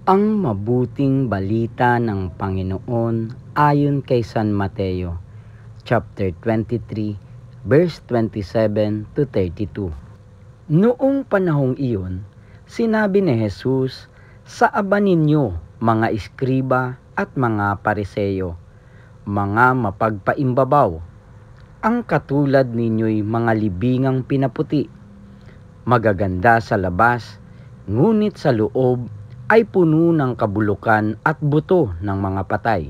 Ang mabuting balita ng Panginoon ayon kay San Mateo, chapter 23, verse 27 to 32. Noong panahong iyon, sinabi ni Jesus, "Sa ninyo, mga iskriba at mga pariseyo, mga mapagpaimbabaw, ang katulad ninyo'y mga libingang pinaputi, magaganda sa labas, ngunit sa loob ay puno ng kabulukan at buto ng mga patay.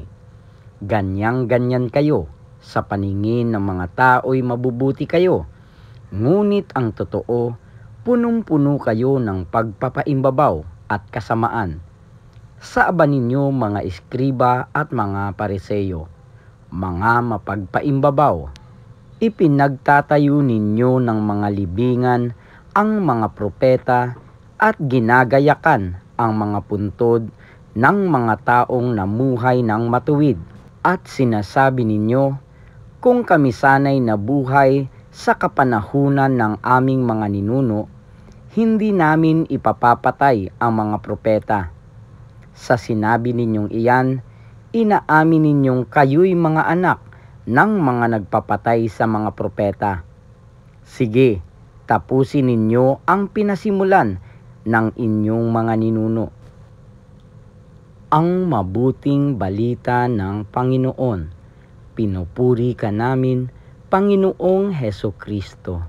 Ganyang-ganyan kayo, sa paningin ng mga tao'y mabubuti kayo, ngunit ang totoo, punong-puno kayo ng pagpapaimbabaw at kasamaan. Sa ninyo, mga iskriba at mga pariseyo, mga mapagpaimbabaw, ipinagtatayo ninyo ng mga libingan ang mga propeta at ginagayakan ang mga puntod ng mga taong namuhay ng matuwid. At sinasabi ninyo, kung kami sana'y nabuhay sa kapanahunan ng aming mga ninuno, hindi namin ipapapatay ang mga propeta. Sa sinabi ninyong iyan, inaamin ninyong kayo'y mga anak ng mga nagpapatay sa mga propeta. Sige, tapusin ninyo ang pinasimulan ng inyong mga ninuno." Ang mabuting balita ng Panginoon. Pinupuri ka namin, Panginoong Hesukristo.